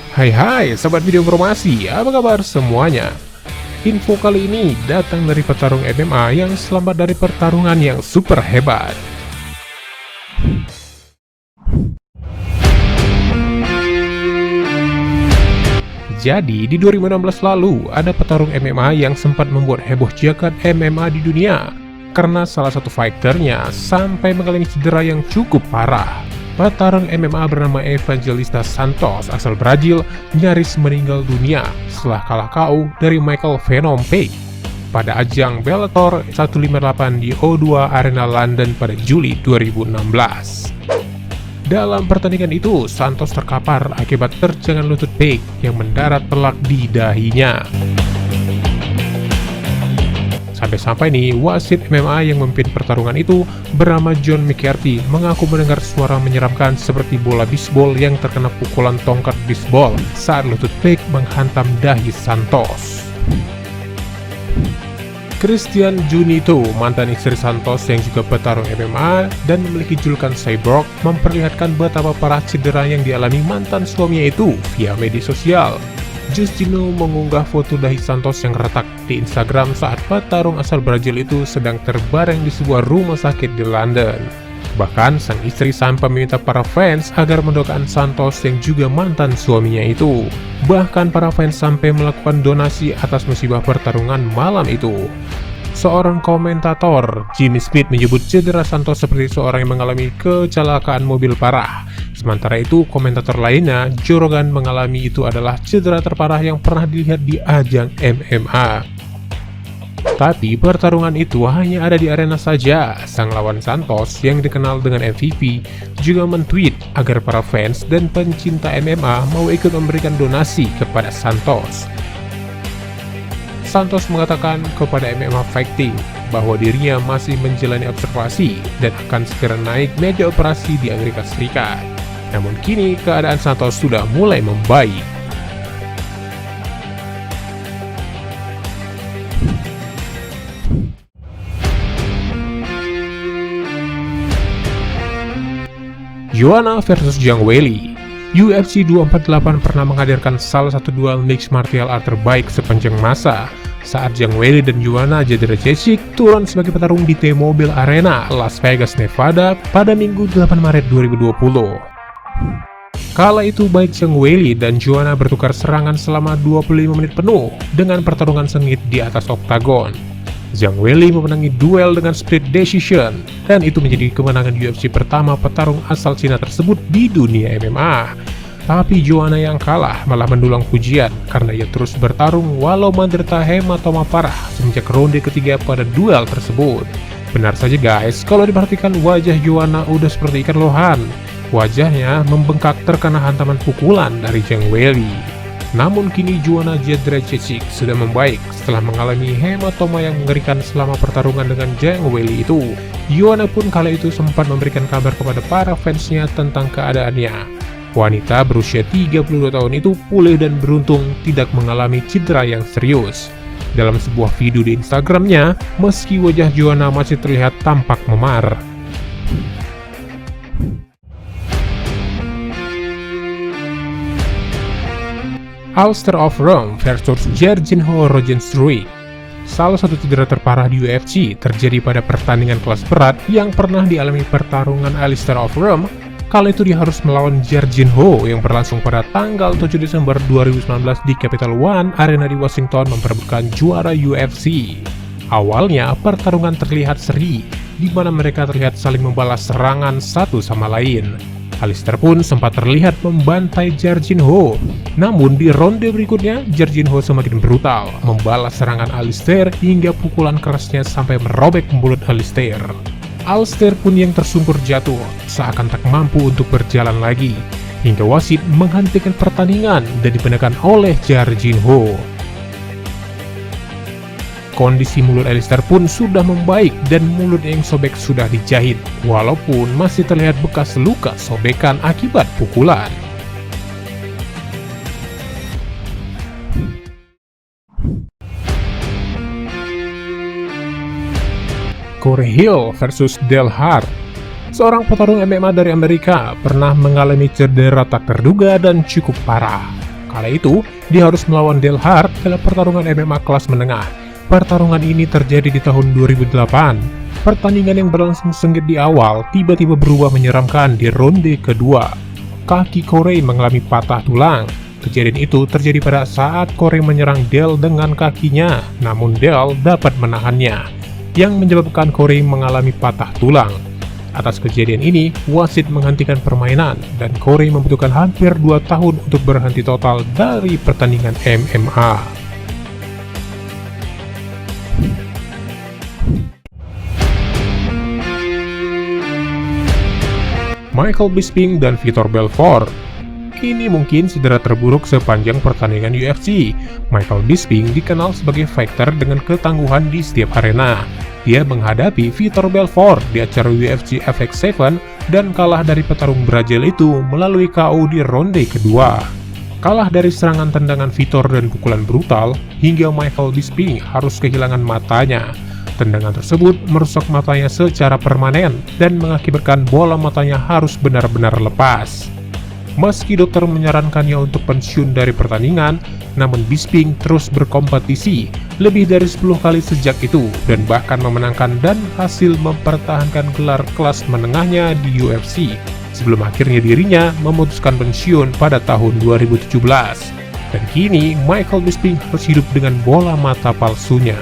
Hai Sobat Video Informasi, apa kabar semuanya? Info kali ini datang dari petarung MMA yang selamat dari pertarungan yang super hebat. Jadi di 2016 lalu ada petarung MMA yang sempat membuat heboh jagat MMA di dunia karena salah satu fighternya sampai mengalami cedera yang cukup parah. Petarung MMA bernama Evangelista Santos asal Brazil nyaris meninggal dunia setelah kalah KO dari Michael Venom Page pada ajang Bellator 158 di O2 Arena London pada Juli 2016. Dalam pertandingan itu, Santos terkapar akibat terjangan lutut Page yang mendarat telak di dahinya. Sampai-sampai nih, wasit MMA yang memimpin pertarungan itu bernama John McCarthy mengaku mendengar suara menyeramkan seperti bola bisbol yang terkena pukulan tongkat bisbol saat lutut Page menghantam dahi Santos. Christian Junito, mantan istri Santos yang juga petarung MMA dan memiliki julukan Cyborg, memperlihatkan betapa parah cedera yang dialami mantan suaminya itu via media sosial. Justino mengunggah foto dahi Santos yang retak di Instagram saat petarung asal Brazil itu sedang terbaring di sebuah rumah sakit di London. Bahkan sang istri sampai meminta para fans agar mendoakan Santos yang juga mantan suaminya itu. Bahkan para fans sampai melakukan donasi atas musibah pertarungan malam itu. Seorang komentator, Jimmy Smith, menyebut cedera Santos seperti seorang yang mengalami kecelakaan mobil parah. Sementara itu, komentator lainnya, Joe Rogan, mengalami itu adalah cedera terparah yang pernah dilihat di ajang MMA. Tapi pertarungan itu hanya ada di arena saja. Sang lawan Santos yang dikenal dengan MVP juga men-tweet agar para fans dan pencinta MMA mau ikut memberikan donasi kepada Santos. Santos mengatakan kepada MMA Fighting bahwa dirinya masih menjalani observasi dan akan segera naik meja operasi di Amerika Serikat. Namun kini keadaan Santos sudah mulai membaik. Joanna versus Zhang Weili. UFC 248 pernah menghadirkan salah satu duel mixed martial art terbaik sepanjang masa saat Zhang Weili dan Joanna Jędrzejczyk turun sebagai petarung di T-Mobile Arena, Las Vegas, Nevada pada Minggu 8 Maret 2020. Kala itu baik Zhang Weili dan Joanna bertukar serangan selama 25 menit penuh dengan pertarungan sengit di atas oktagon. Zhang Weili memenangi duel dengan split decision, dan itu menjadi kemenangan UFC pertama petarung asal Cina tersebut di dunia MMA. Tapi Joanna yang kalah malah mendulang pujian karena ia terus bertarung walau menderita hematoma parah semenjak ronde ketiga pada duel tersebut. Benar saja guys, kalau diperhatikan wajah Joanna udah seperti ikan lohan. Wajahnya membengkak terkena hantaman pukulan dari Zhang Weili. Namun kini Joanna Jędrzejczyk sudah membaik setelah mengalami hematoma yang mengerikan selama pertarungan dengan Zhang Weili itu. Joanna pun kala itu sempat memberikan kabar kepada para fansnya tentang keadaannya. Wanita berusia 32 tahun itu pulih dan beruntung tidak mengalami cedera yang serius. Dalam sebuah video di Instagramnya, meski wajah Joanna masih terlihat tampak memar. Alistair Overeem versus Jairzinho Rozenstruik. Salah satu cedera terparah di UFC terjadi pada pertandingan kelas berat yang pernah dialami pertarungan Alistair Overeem. Kala itu dia harus melawan Jairzinho yang berlangsung pada tanggal 7 Desember 2019 di Capital One Arena di Washington memperebutkan juara UFC. Awalnya pertarungan terlihat seri, di mana mereka terlihat saling membalas serangan satu sama lain. Alistair pun sempat terlihat membantai Jairzinho. Namun di ronde berikutnya, Jairzinho semakin brutal, membalas serangan Alistair hingga pukulan kerasnya sampai merobek mulut Alistair. Alistair pun yang tersungkur jatuh, seakan tak mampu untuk berjalan lagi, hingga wasit menghentikan pertandingan dan dipindahkan oleh Jairzinho. Kondisi mulut Alistair pun sudah membaik dan mulut yang sobek sudah dijahit, walaupun masih terlihat bekas luka sobekan akibat pukulan. Corey Hill versus Del Hart. Seorang petarung MMA dari Amerika pernah mengalami cedera tak terduga dan cukup parah. Kala itu, dia harus melawan Del Hart dalam pertarungan MMA kelas menengah. Pertarungan ini terjadi di tahun 2008. Pertandingan yang berlangsung sengit di awal tiba-tiba berubah menyeramkan di ronde kedua. Kaki Corey mengalami patah tulang. Kejadian itu terjadi pada saat Corey menyerang Del dengan kakinya, namun Del dapat menahannya, yang menyebabkan Corey mengalami patah tulang. Atas kejadian ini, wasit menghentikan permainan, dan Corey membutuhkan hampir 2 tahun untuk berhenti total dari pertandingan MMA. Michael Bisping dan Vitor Belfort. Ini mungkin cedera terburuk sepanjang pertandingan UFC. Michael Bisping dikenal sebagai fighter dengan ketangguhan di setiap arena. Dia menghadapi Vitor Belfort di acara UFC FX7 dan kalah dari petarung Brazil itu melalui KO di ronde kedua. Kalah dari serangan tendangan Vitor dan pukulan brutal, hingga Michael Bisping harus kehilangan matanya. Tendangan tersebut merusak matanya secara permanen dan mengakibatkan bola matanya harus benar-benar lepas. Meski dokter menyarankannya untuk pensiun dari pertandingan, namun Bisping terus berkompetisi lebih dari 10 kali sejak itu dan bahkan memenangkan dan hasil mempertahankan gelar kelas menengahnya di UFC sebelum akhirnya dirinya memutuskan pensiun pada tahun 2017. Dan kini Michael Bisping harus hidup dengan bola mata palsunya.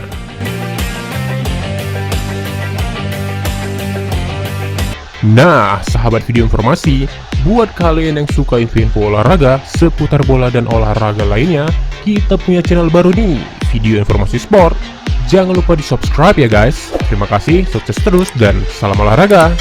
Nah, sahabat video informasi, buat kalian yang suka info-info olahraga, seputar bola dan olahraga lainnya, kita punya channel baru nih, Video Informasi Sport. Jangan lupa di subscribe ya guys. Terima kasih, sukses terus, dan salam olahraga.